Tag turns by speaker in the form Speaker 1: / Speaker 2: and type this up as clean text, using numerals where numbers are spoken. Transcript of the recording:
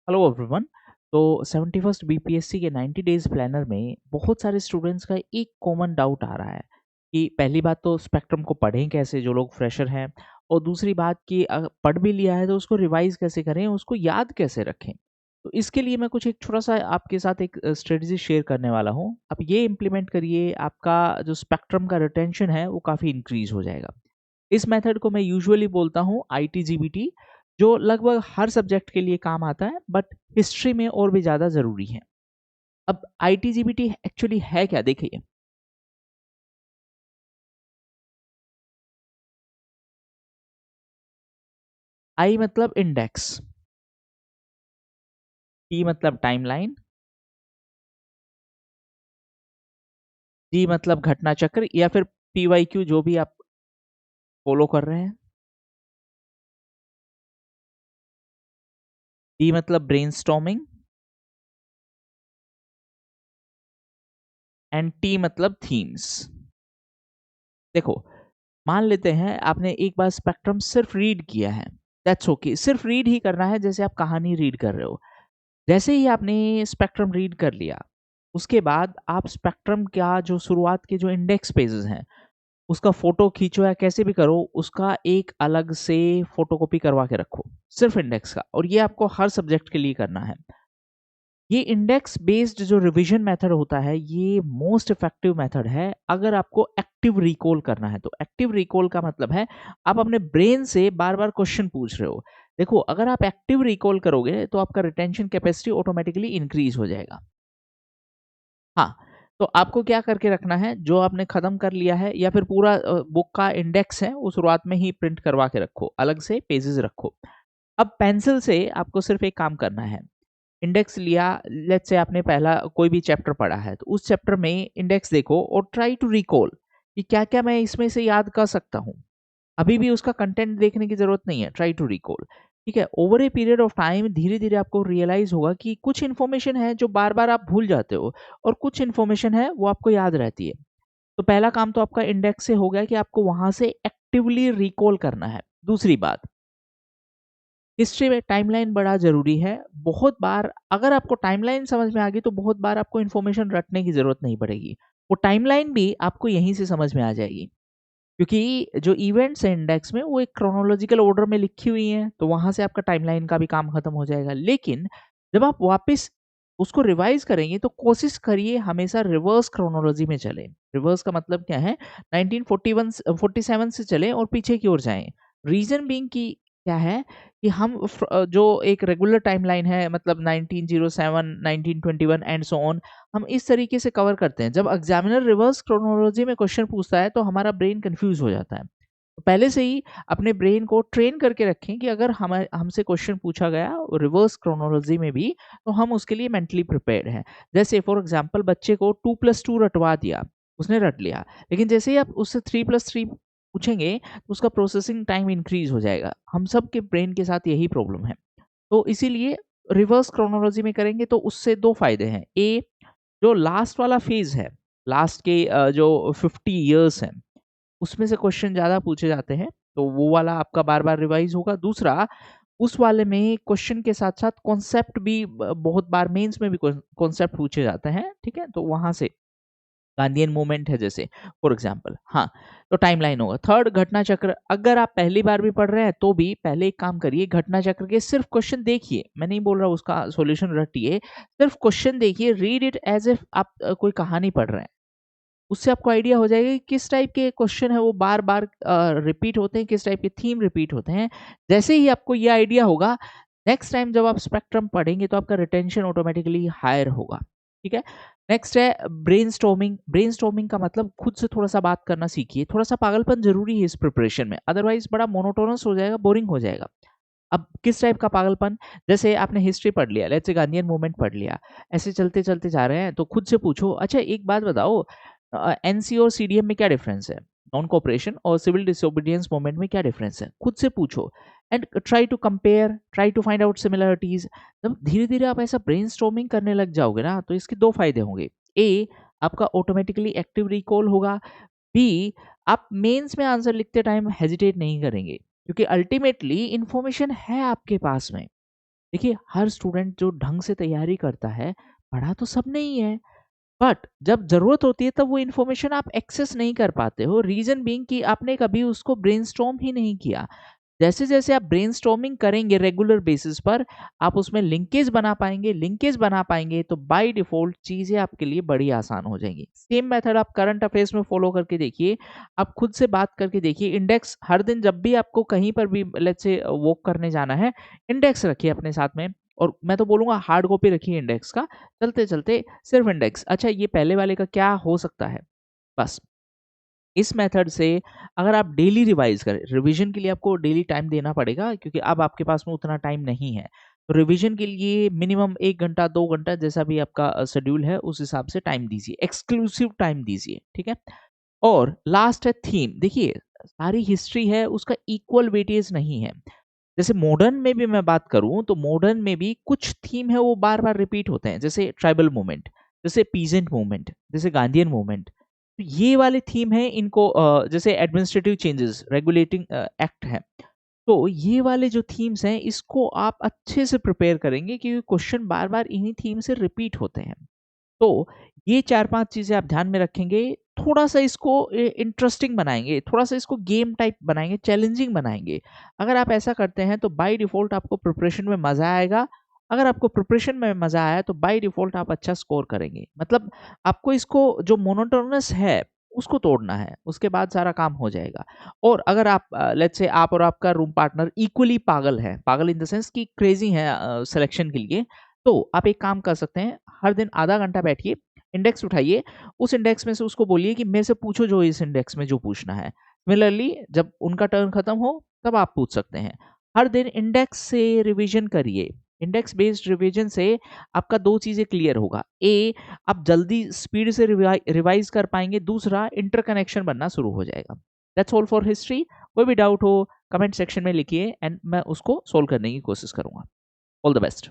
Speaker 1: Hello everyone. तो 71st BPSC के 90 days planner में बहुत सारे स्टूडेंट्स का एक कॉमन डाउट आ रहा है कि पहली बात तो स्पेक्ट्रम को पढ़ें कैसे जो लोग फ्रेशर हैं, और दूसरी बात कि पढ़ भी लिया है तो उसको रिवाइज कैसे करें, उसको याद कैसे रखें। तो इसके लिए मैं कुछ एक छोटा सा आपके साथ एक स्ट्रेटजी शेयर करने वाला हूँ। आप ये इम्प्लीमेंट करिए, आपका जो स्पेक्ट्रम का रिटेंशन है वो काफ़ी इंक्रीज हो जाएगा। इस मेथड को मैं यूजुअली बोलता हूँ आईटीजीबीटी, जो लगभग हर सब्जेक्ट के लिए काम आता है बट हिस्ट्री में और भी ज़्यादा ज़रूरी है। अब आईटीजीबीटी एक्चुअली है क्या, देखिए। आई मतलब इंडेक्स, टी मतलब टाइमलाइन, जी मतलब घटना चक्र या फिर पीवाईक्यू जो भी आप फॉलो कर रहे हैं, डी मतलब ब्रेनस्टॉर्मिंग, एंड टी मतलब थीम्स। देखो, मान लेते हैं आपने एक बार स्पेक्ट्रम सिर्फ रीड किया है, दैट्स ओके, सिर्फ रीड ही करना है जैसे आप कहानी रीड कर रहे हो। जैसे ही आपने स्पेक्ट्रम रीड कर लिया, उसके बाद आप स्पेक्ट्रम का जो शुरुआत के जो इंडेक्स पेजेस हैं, उसका फोटो खींचो या कैसे भी करो, उसका एक अलग से फोटोकॉपी करवा के रखो, सिर्फ इंडेक्स का। और ये आपको हर सब्जेक्ट के लिए करना है। ये इंडेक्स बेस्ड जो रिवीजन मेथड होता है, ये मोस्ट इफेक्टिव मेथड है अगर आपको एक्टिव रिकॉल करना है। तो एक्टिव रिकॉल का मतलब है आप अपने ब्रेन से बार बार क्वेश्चन पूछ रहे हो। देखो, अगर आप एक्टिव रिकॉल करोगे तो आपका रिटेंशन कैपेसिटी ऑटोमेटिकली इंक्रीज हो जाएगा। हाँ, तो आपको क्या करके रखना है, जो आपने खत्म कर लिया है या फिर पूरा बुक का इंडेक्स है वो शुरुआत में ही प्रिंट करवा के रखो, अलग से पेजेस रखो। अब पेंसिल से आपको सिर्फ एक काम करना है। इंडेक्स लिया, लेट्स से आपने पहला कोई भी चैप्टर पढ़ा है तो उस चैप्टर में इंडेक्स देखो और ट्राई टू रिकॉल कि क्या क्या मैं इसमें से याद कर सकता हूँ। अभी भी उसका कंटेंट देखने की जरूरत नहीं है, ट्राई टू रिकॉल। ठीक है, over a period of time धीरे धीरे आपको रियलाइज होगा कि कुछ इन्फॉर्मेशन है जो बार बार आप भूल जाते हो, और कुछ इन्फॉर्मेशन है वो आपको याद रहती है। तो पहला काम तो आपका इंडेक्स से हो गया कि आपको वहां से एक्टिवली रिकॉल करना है। दूसरी बात, हिस्ट्री में टाइमलाइन बड़ा ज़रूरी है। बहुत बार अगर आपको टाइमलाइन समझ में आ गई तो बहुत बार आपको इन्फॉर्मेशन रटने की ज़रूरत नहीं पड़ेगी। वो टाइमलाइन भी आपको यहीं से समझ में आ जाएगी। क्योंकि जो इवेंट्स हैं इंडेक्स में वो एक क्रोनोलॉजिकल ऑर्डर में लिखी हुई हैं, तो वहाँ से आपका टाइमलाइन का भी काम खत्म हो जाएगा। लेकिन जब आप वापस उसको रिवाइज़ करेंगे तो कोशिश करिए हमेशा रिवर्स क्रोनोलॉजी में चलें। रिवर्स का मतलब क्या है? 1941 47 से चलें और पीछे की ओर जाएँ। रीज़न बीइंग कि क्या है कि हम जो एक रेगुलर टाइमलाइन है, मतलब 1907, 1921 एंड सो ऑन, हम इस तरीके से कवर करते हैं। जब एग्जामिनर रिवर्स क्रोनोलॉजी में क्वेश्चन पूछता है तो हमारा ब्रेन कंफ्यूज हो जाता है। तो पहले से ही अपने ब्रेन को ट्रेन करके रखें कि अगर हमें हमसे क्वेश्चन पूछा गया रिवर्स क्रोनोलॉजी में भी, तो हम उसके लिए मेंटली प्रिपेयर्ड हैं। जैसे फॉर एग्जांपल बच्चे को 2+2 रटवा दिया, उसने रट लिया, लेकिन जैसे ही आप उससे 3+3 पूछेंगे तो उसका प्रोसेसिंग टाइम इंक्रीज हो जाएगा। हम सब के ब्रेन के साथ यही प्रॉब्लम है। तो इसीलिए रिवर्स क्रोनोलॉजी में करेंगे तो उससे दो फायदे हैं। ए, जो लास्ट वाला फेज है, लास्ट के जो 50 इयर्स हैं, उसमें से क्वेश्चन ज़्यादा पूछे जाते हैं, तो वो वाला आपका बार-बार रिवाइज़ होगा। दूसरा, उस वाले में क्वेश्चन के साथ-साथ कॉन्सेप्ट भी बहुत बार मेंस में भी कॉन्सेप्ट पूछे जाते हैं, ठीक है? तो वहाँ से गांधीयन मूवमेंट है जैसे, फॉर एग्जांपल, हाँ, तो टाइमलाइन होगा। थर्ड, घटना चक्र, अगर आप पहली बार भी पढ़ रहे हैं तो भी पहले एक काम करिए, घटना चक्र के सिर्फ क्वेश्चन देखिए। मैं नहीं बोल रहा उसका सॉल्यूशन रटिए, सिर्फ क्वेश्चन देखिए, रीड इट एज़ इफ आप कोई कहानी पढ़ रहे हैं। उससे आपको आइडिया हो जाएगा कि किस टाइप के क्वेश्चन है वो बार-बार रिपीट होते हैं, किस टाइप के थीम रिपीट होते हैं। जैसे ही आपको ये आइडिया होगा, नेक्स्ट टाइम जब आप स्पेक्ट्रम पढ़ेंगे तो आपका रिटेंशन ऑटोमैटिकली हायर होगा। ठीक है? नेक्स्ट है ब्रेनस्टॉर्मिंग। ब्रेनस्टॉर्मिंग का मतलब खुद से थोड़ा-सा बात करना सीखिए। थोड़ा-सा पागलपन ज़रूरी है इस प्रिपरेशन में, अदरवाइज़ बड़ा मोनोटोनस हो जाएगा, बोरिंग हो जाएगा। अब किस टाइप का पागलपन? जैसे आपने हिस्ट्री पढ़ लिया, लेट्स से गांधीयन मूवमेंट पढ़ लिया, ऐसे चलते-चलते जा रहे हैं तो खुद से पूछो, अच्छा एक बात बताओ, एनसी और सीडीएम में क्या डिफरेंस है? नॉन कोऑपरेशन और सिविल डिसोबीडियंस मूवमेंट में क्या डिफरेंस है? खुद से पूछो and try to compare, try to find out similarities. जब धीरे-धीरे आप ऐसा ब्रेनस्टॉर्मिंग करने लग जाओगे ना, तो इसके 2 फायदे होंगे। ए, आपका ऑटोमैटिकली एक्टिव रिकॉल होगा। बी, आप मेंस में आंसर लिखते टाइम हेजिटेट नहीं करेंगे, क्योंकि अल्टीमेटली इन्फॉर्मेशन है आपके पास में। देखिए, हर स्टूडेंट जो ढंग से तैयारी करता है, पढ़ा तो सबने ही है, बट जब ज़रूरत होती है तब वो इन्फॉर्मेशन आप एक्सेस नहीं कर पाते हो। रीज़न बीइंग कि आपने कभी उसको ब्रेनस्टॉर्म ही नहीं किया। जैसे-जैसे आप ब्रेनस्टॉर्मिंग करेंगे रेगुलर बेसिस पर, आप उसमें लिंकेज बना पाएँगे तो बाय डिफ़ॉल्ट चीज़ें आपके लिए बड़ी आसान हो जाएँगी। सेम मेथड आप करंट अफ़ेयर्स में फ़ॉलो करके देखिए, आप खुद से बात करके देखिए, इंडेक्स हर दिन जब भी आपको कहीं पर भी लेट्स से वॉक करने जाना है, इंडेक्स रखिए अपने साथ में और मैं तो बोलूँगा हार्ड कॉपी रखिए इंडेक्स का, चलते-चलते सिर्फ़ इंडेक्स। अच्छा ये पहले वाले का क्या हो सकता है? बस इस मेथड से अगर आप डेली रिवाइज़ करें, रिवीजन के लिए आपको डेली टाइम देना पड़ेगा क्योंकि अब आपके पास में उतना टाइम नहीं है। तो रिवीजन के लिए मिनिमम 1 घंटा, 2 घंटा जैसा भी आपका शेड्यूल है उस हिसाब से टाइम दीजिए, एक्सक्लूसिव टाइम दीजिए, ठीक है? और लास्ट है थीम। देखिए, सारी हिस्ट्री है उसका इक्वल वेटेज नहीं है। जैसे मॉडर्न में भी मैं बात करूँ तो मॉडर्न में भी कुछ थीम है वो बार-बार रिपीट होते हैं। जैसे ट्राइबल मूवमेंट, जैसे पीजेंट मूवमेंट, जैसे गांधीयन मूवमेंट। तो ये वाले थीम है इनको जैसे एडमिनिस्ट्रेटिव चेंजेस, रेगुलेटिंग एक्ट है। तो ये वाले जो थीम्स हैं इसको आप अच्छे से प्रिपेयर करेंगे क्योंकि क्वेश्चन बार-बार इन्हीं थीम से रिपीट होते हैं। तो ये 4-5 चीज़ें आप ध्यान में रखेंगे, थोड़ा-सा इसको इंटरेस्टिंग बनाएँगे, थोड़ा-सा इसको गेम टाइप बनाएँगे, चैलेंजिंग बनाएँगे। अगर आप ऐसा करते हैं तो बाय डिफ़ॉल्ट आपको प्रिपरेशन में मज़ा आएगा। अगर आपको प्रिपरेशन में मज़ा आया तो बाय डिफ़ॉल्ट आप अच्छा स्कोर करेंगे। मतलब आपको इसको जो मोनोटोनस है, उसको तोड़ना है, उसके बाद सारा काम हो जाएगा। और अगर आप लेट्स से आप और आपका रूम पार्टनर इक्वली पागल है, पागल इन द सेंस कि क्रेज़ी हैं सिलेक्शन के लिए, तो आप एक काम कर सकते हैं, हर दिन आधा घंटा बैठिए, इंडेक्स उठाइए, उस इंडेक्स में से उसको बोलिए कि मेरे से पूछो जो इस इंडेक्स में जो पूछना है। सिमिलरली जब उनका टर्न खत्म हो, तब आप पूछ सकते हैं। हर दिन इंडेक्स से रिवीजन करिए। इंडेक्स बेस्ड रिवीजन से आपका 2 चीज़ें क्लियर होगा। आप जल्दी स्पीड से रिवाइज़ कर पाएँगे, दूसरा इंटरकनेक्शन बनना शुरू हो जाएगा। That's all for history. कोई भी डाउट हो, कमेंट सेक्शन में लिखिए एंड मैं उसको सॉल्व करने की कोशिश करूँगा। All the best.